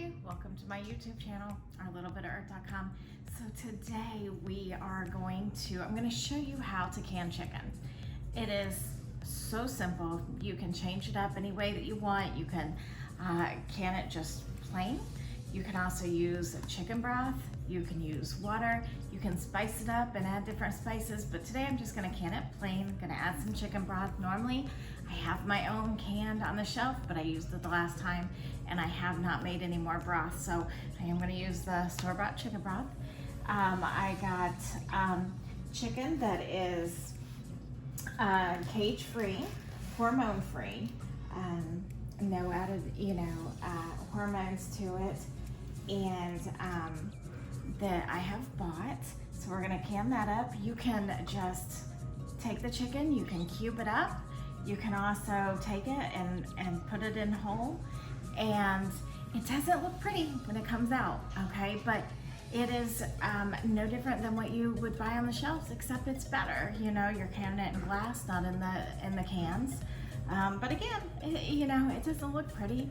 Hi, welcome to my YouTube channel, ourlittlebitoferth.com. So today I'm going to show you how to can chicken. It is so simple. You can change it up any way that you want. You can can it just plain. You can also use chicken broth. You can use water. You can spice it up and add different spices, but today I'm just going to can it plain. I'm going to add some chicken broth. Normally I have my own canned on the shelf, but I used it the last time and I have not made any more broth, so I am going to use the store-bought chicken broth. I got chicken that is cage-free, hormone-free, no added, hormones to it, and that I have bought. So we're gonna can that up. You can just take the chicken, you can cube it up. You can also take it and put it in whole, and it doesn't look pretty when it comes out, okay? But it is no different than what you would buy on the shelves, except it's better. You know, you're canning it in glass, not in the cans. But again, it doesn't look pretty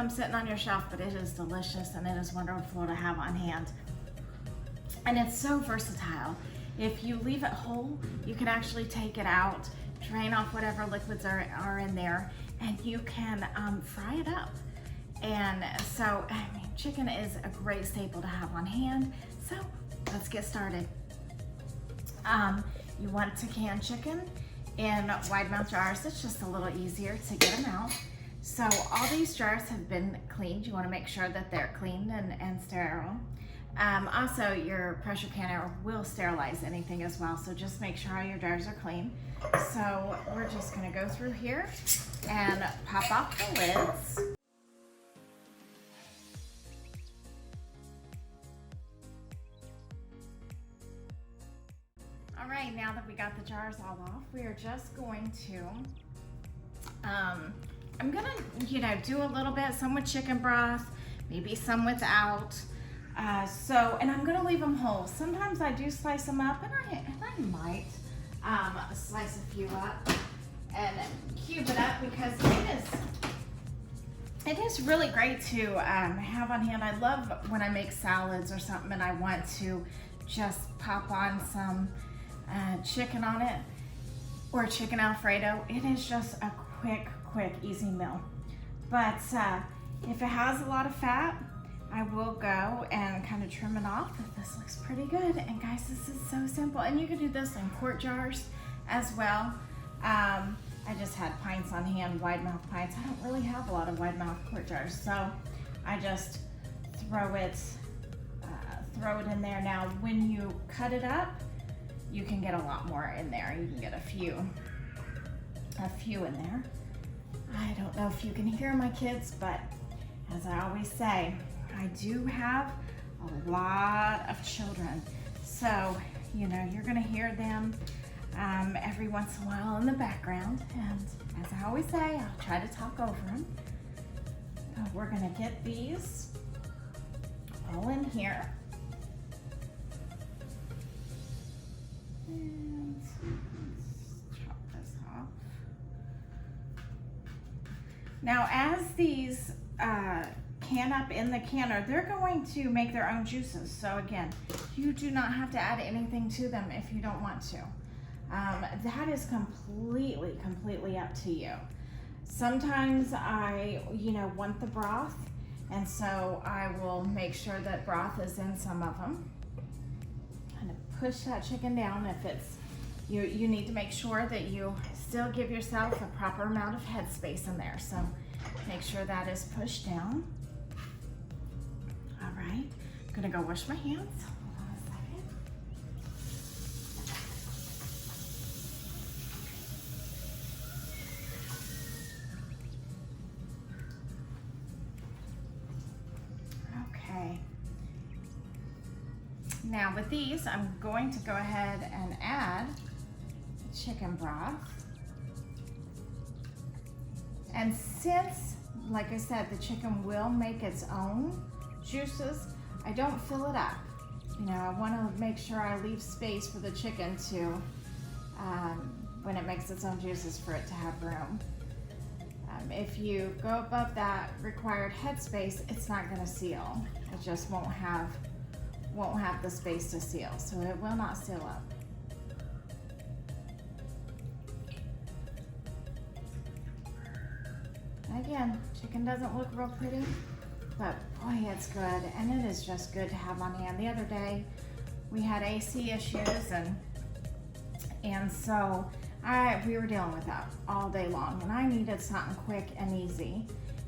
sitting on your shelf, but it is delicious and it is wonderful to have on hand. And it's so versatile. If you leave it whole, you can actually take it out, drain off whatever liquids are in there, and you can fry it up. And so, chicken is a great staple to have on hand. So let's get started. You want to can chicken in wide mouth jars. It's just a little easier to get them out. So all these jars have been cleaned. You want to make sure that they're clean and sterile. Also, your pressure canner will sterilize anything as well, so just make sure all your jars are clean. So we're just going to go through here and pop off the lids. All right, now that we got the jars all off, we are just going to, I'm gonna, do a little bit, some with chicken broth, maybe some without. And I'm gonna leave them whole. Sometimes I do slice them up, and I might slice a few up and cube it up, because it is really great to have on hand. I love when I make salads or something and I want to just pop on some chicken on it, or chicken Alfredo. It is just a quick, easy meal. But if it has a lot of fat, I will go and kind of trim it off. This looks pretty good. And guys, this is so simple. And you can do this in quart jars as well. I just had pints on hand, wide mouth pints. I don't really have a lot of wide mouth quart jars, so I just throw it in there. Now, when you cut it up, you can get a lot more in there. You can get a few in there. I don't know if you can hear my kids, but as I always say, I do have a lot of children. So, you're gonna hear them every once in a while in the background. And as I always say, I'll try to talk over them. But we're gonna get these all in here. And let's chop this off. Now, as these can up in the canner, they're going to make their own juices. So again, you do not have to add anything to them if you don't want to. That is completely up to you. Sometimes I, want the broth, and so I will make sure that broth is in some of them. Kind of push that chicken down. If it's, you need to make sure that you still give yourself a proper amount of headspace in there. So make sure that is pushed down. All right, I'm gonna go wash my hands. Hold on a second. Okay. Now with these, I'm going to go ahead and add chicken broth. And since, like I said, the chicken will make its own juices, I don't fill it up. I want to make sure I leave space for the chicken to, when it makes its own juices, for it to have room. If you go above that required headspace, it's not going to seal. It just won't have the space to seal, so it will not seal up. Again, chicken doesn't look real pretty, but boy, it's good, and it is just good to have on hand. The other day, we had AC issues, and so we were dealing with that all day long, and I needed something quick and easy.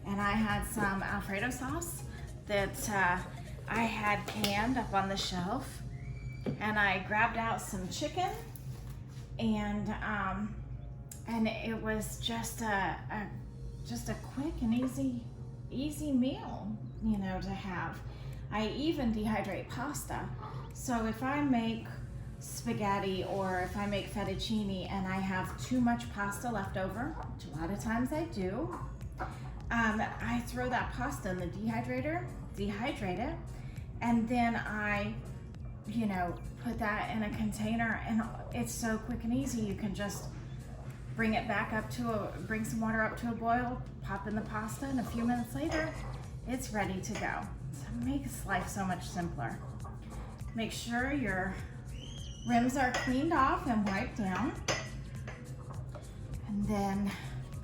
And I had some Alfredo sauce that I had canned up on the shelf, and I grabbed out some chicken, and it was just a quick and easy meal, you know, to have. I even dehydrate pasta, so if I make spaghetti or if I make fettuccine and I have too much pasta left over, which a lot of times I do, I throw that pasta in the dehydrator, dehydrate it, and then I, you know, put that in a container, and it's so quick and easy. You can just bring it back up bring some water up to a boil, pop in the pasta, and a few minutes later, it's ready to go. So it makes life so much simpler. Make sure your rims are cleaned off and wiped down, and then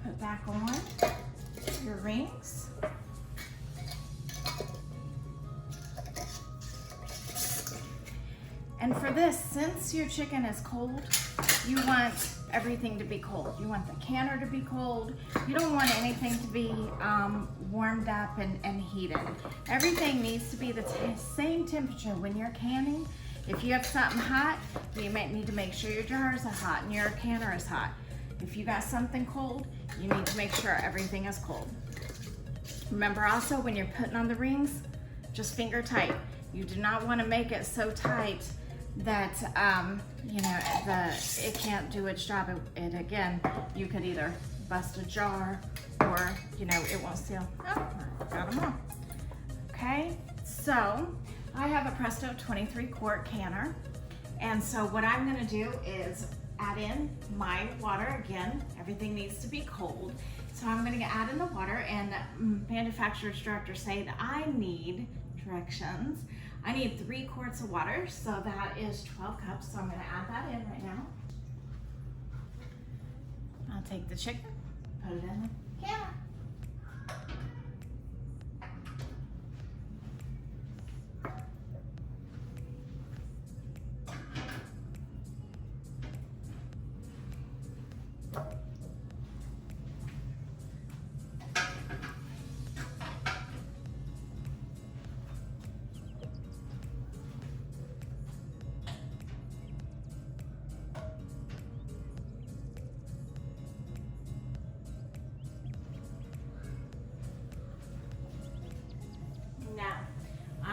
put back on your rings. And for this, since your chicken is cold, you want everything to be cold. You want the canner to be cold. You don't want anything to be warmed up and heated. Everything needs to be the same temperature when you're canning. If you have something hot, you might need to make sure your jars are hot and your canner is hot. If you got something cold, you need to make sure everything is cold. Remember also, when you're putting on the rings, just finger tight. You do not want to make it so tight that you know, it can't do its job. It again, you could either bust a jar or, you know, it won't seal. Oh, got them all. Okay, so I have a Presto 23 quart canner, and so what I'm going to do is add in my water. Again, everything needs to be cold, so I'm going to add in the water, and manufacturer's directors say that I need directions. I need 3 quarts of water, so that is 12 cups, so I'm going to add that in right now. I'll take the chicken, put it in the canner.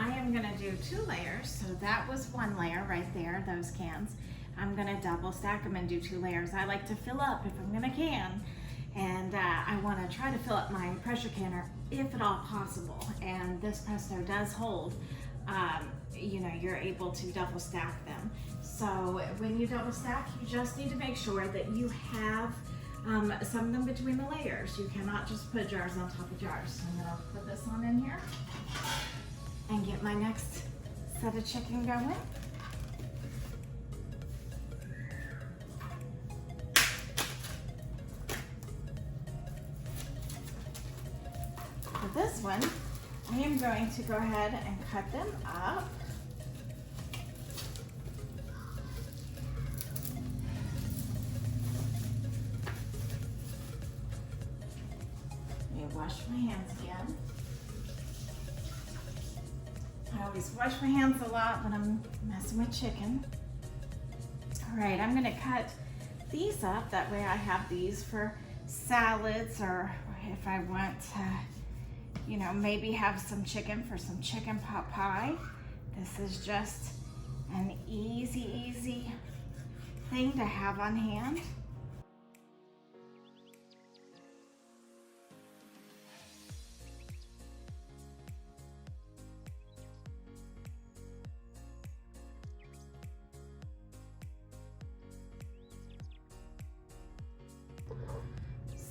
I'm gonna do 2 layers, so that was 1 layer right there, those cans. I'm gonna double stack them and do 2 layers. I like to fill up if I'm gonna can, and I wanna try to fill up my pressure canner if at all possible, and this Presto does hold, you know, you're able to double stack them. So when you double stack, you just need to make sure that you have some of them between the layers. You cannot just put jars on top of jars. So I'm gonna put this one in here and get my next set of chicken going. For this one, I am going to go ahead and cut them up. Let me wash my hands again. I always wash my hands a lot when I'm messing with chicken. All right, I'm gonna cut these up. That way I have these for salads, or if I want to, you know, maybe have some chicken for some chicken pot pie. This is just an easy thing to have on hand.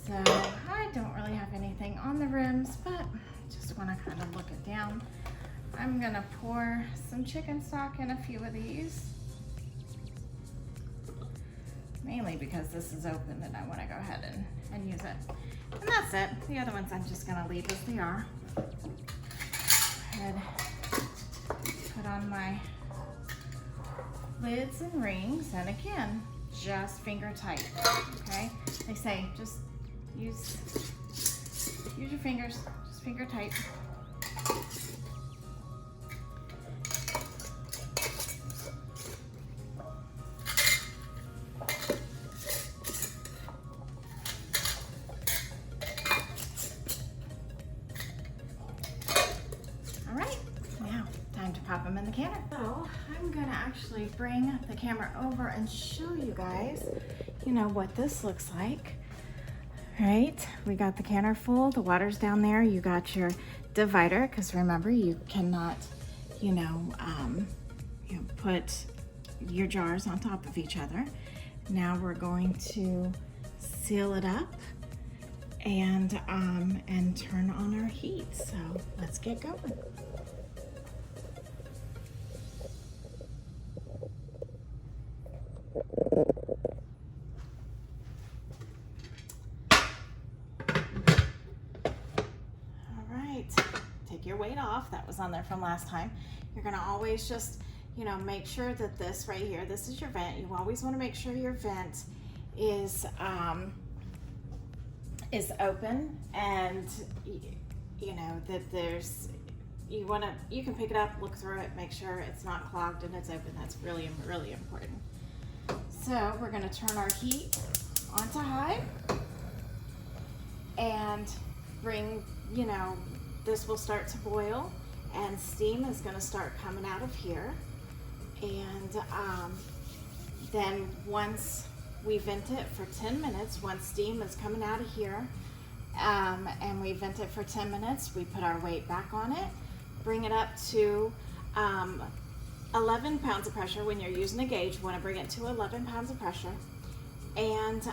So I don't really have anything on the rims, but just want to kind of look it down. I'm gonna pour some chicken stock in a few of these, mainly because this is open and I want to go ahead and use it. And that's it. The other ones I'm just gonna leave as they are. And put on my lids and rings, and again, just finger tight, okay? They say just use your fingers, just finger tight. All right, now time to pop them in the canner. So I'm gonna actually bring the camera over and show you guys, what this looks like. Right, we got the canner full, the water's down there, you got your divider, because remember, you cannot, put your jars on top of each other. Now we're going to seal it up and turn on our heat. So let's get going. Take your weight off. That was on there from last time. You're gonna always just, make sure that this right here, this is your vent. You always want to make sure your vent is open, and that there's, you can pick it up, look through it, make sure it's not clogged and it's open. That's really, really important. So we're gonna turn our heat onto high and bring, this will start to boil and steam is going to start coming out of here. And then once we vent it for 10 minutes, once steam is coming out of here, and we vent it for 10 minutes, we put our weight back on it, bring it up to 11 pounds of pressure. When you're using a gauge, you want to bring it to 11 pounds of pressure, and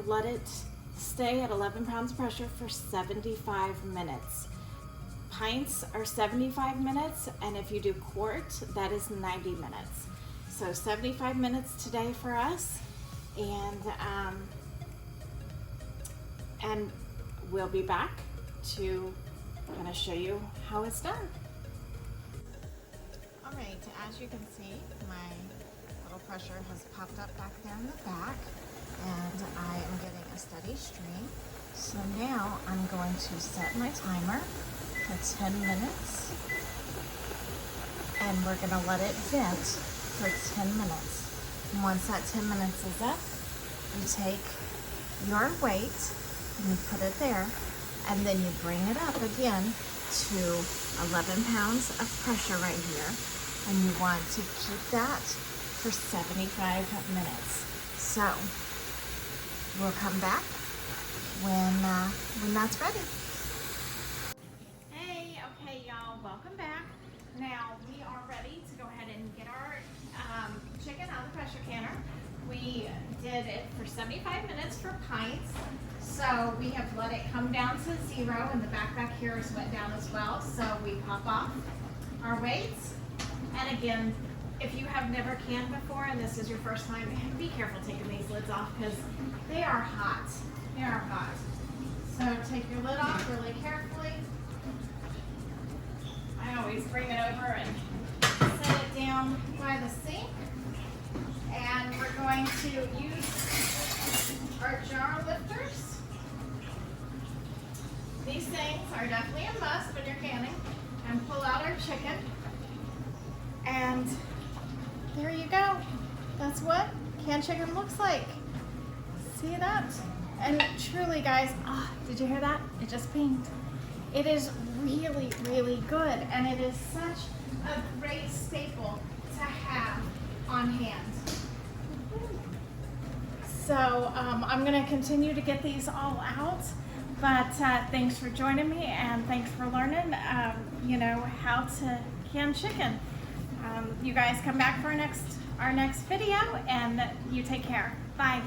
let it stay at 11 pounds of pressure for 75 minutes. Pints are 75 minutes, and if you do quart, that is 90 minutes. So 75 minutes today for us, and we'll be back to kind of show you how it's done. All right, as you can see, my little pressure has popped up back there in the back, and I am getting a steady stream. So now I'm going to set my timer for 10 minutes, and we're going to let it vent for 10 minutes. And once that 10 minutes is up, you take your weight and you put it there, and then you bring it up again to 11 pounds of pressure right here, and you want to keep that for 75 minutes. So we'll come back when that's ready. Okay, y'all, welcome back. Now we are ready to go ahead and get our chicken out of the pressure canner. We did it for 75 minutes for pints, so we have let it come down to 0, and the back here has went down as well. So we pop off our weights, and again, if you have never canned before and this is your first time, be careful taking these lids off because they are hot. They are hot. So take your lid off really carefully. I always bring it over and set it down by the sink. And we're going to use our jar lifters. These things are definitely a must when you're canning. And pull out our chicken. And there you go. That's what canned chicken looks like. See that? And truly, guys, did you hear that? It just pinged. It is really, really good, and it is such a great staple to have on hand. So I'm going to continue to get these all out, but thanks for joining me, and thanks for learning, how to can chicken. You guys come back for our next video, and you take care. Bye.